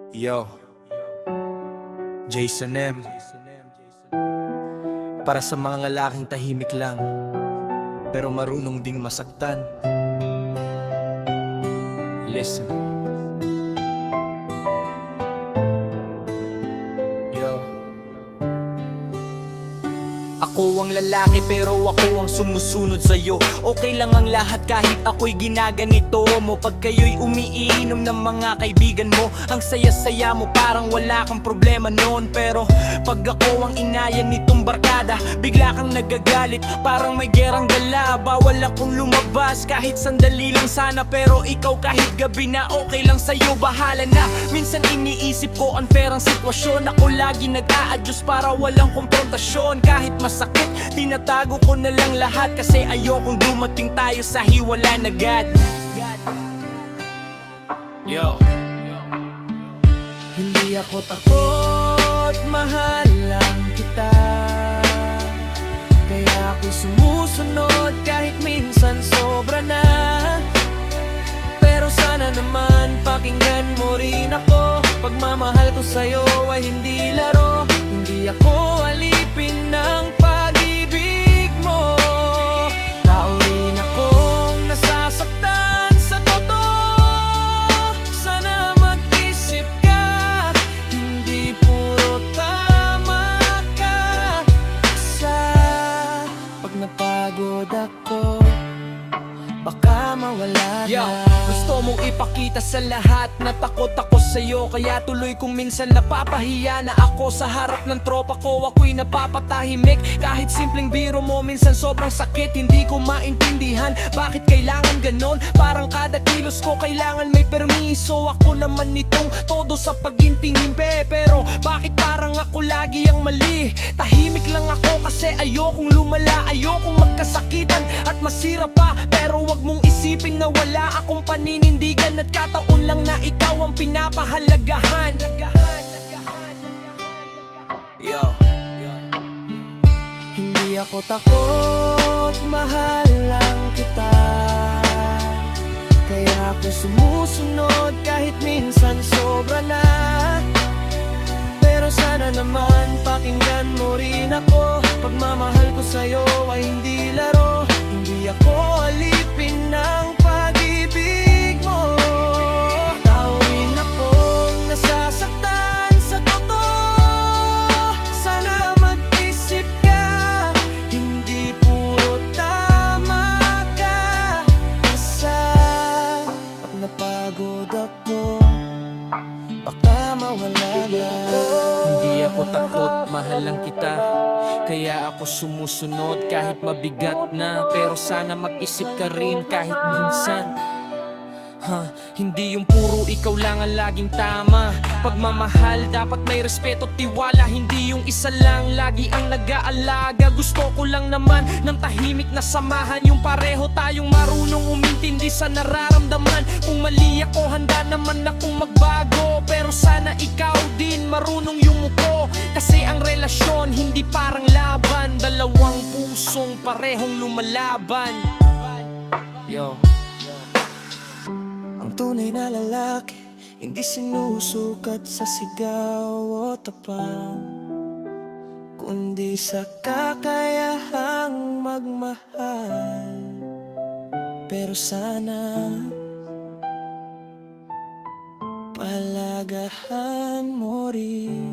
Yo, Jason M. Para sa mga lalaking tahimik lang pero marunong ding masaktan. Listen. Yo. Ako ang lalaki pero ako ang sumusunod sa'yo. Okay lang ang lahat kahit ako'y ginaganito mo. Pag kayo'y umiinom ng mga kaibigan mo, ang saya-saya mo parang wala kang problema noon. Pero pag ako ang inayan nitong barkada, bigla kang nagagalit, parang may gerang dala. Bawal akong lumabas kahit sandali lang sana, pero ikaw kahit gabi na okay lang sa'yo, bahala na. Minsan iniisip ko unfair ang sitwasyon. Ako lagi nag-a-adjust para walang konfrontasyon. Kahit masakit, tinatago ko na lang lahat, kasi ayokong dumating tayo sa hiwalaan agad. Yo. Hindi ako takot, mahal lang kita, kaya ako sumusunod kahit minsan sobra na. Pero sana naman pakinggan mo rin ako. Pagmamahal ko sa'yo ay hindi laro. Hindi ako alipin ng pag-ibig mo. Tao rin akong nasasaktan sa totoo. Sana mag-isip ka, hindi puro tama ka. Sa pag napagod ako, baka mawala na. Gusto mong ipakita sa lahat na takot ako sa'yo, kaya tuloy kong minsan napapahiya na ako sa harap ng tropa ko. Ako'y napapatahimik kahit simpleng biro mo minsan sobrang sakit. Hindi ko maintindihan bakit kailangan ganon. Parang kada kilos ko kailangan may permiso. Ako naman nitong todo sa pagintingimpe, pero bakit parang ako lagi ang mali? Tahimik lang ako kasi ayokong lumala, ayokong magkasakitan at masira pa. Pero wag mong isipin na wala akong paninindigan, at kataon lang na ikaw ang pinapahalagahan. Yo. Hindi ako takot, mahal lang kita, kaya ako sumusunod kahit minsan sobra na. Pero sana naman pakinggan mo rin ako. Pagmamahal ko sa'yo ay hindi laro. Hindi ako alipin ng pag-ibig mo. Tao rin akong nasasaktan sa totoo. Sana mag-isip ka, hindi puro tama ka. Basta pag napagod ako, baka mawala na. Hindi ako takot, mahal lang kita, kaya ako sumusunod kahit mabigat na. Pero sana mag-isip ka rin kahit minsan. Hindi yung puro ikaw lang ang laging tama. Pagmamahal dapat may respeto at tiwala, hindi yung isa lang lagi ang nag-aalaga. Gusto ko lang naman ng tahimik na samahan, yung pareho tayong marunong umintindi sa nararamdaman. Kung mali ako, handa naman akong magbago, pero sana ikaw din marunong yumuko. Kasi ang relasyon hindi parang laban, dalawang pusong parehong lumalaban. Yo. Ang tunay na lalaki, hindi sinusukat sa sigaw o tapang, kundi sa kakayahang magmahal. Pero sana palagahan mo rin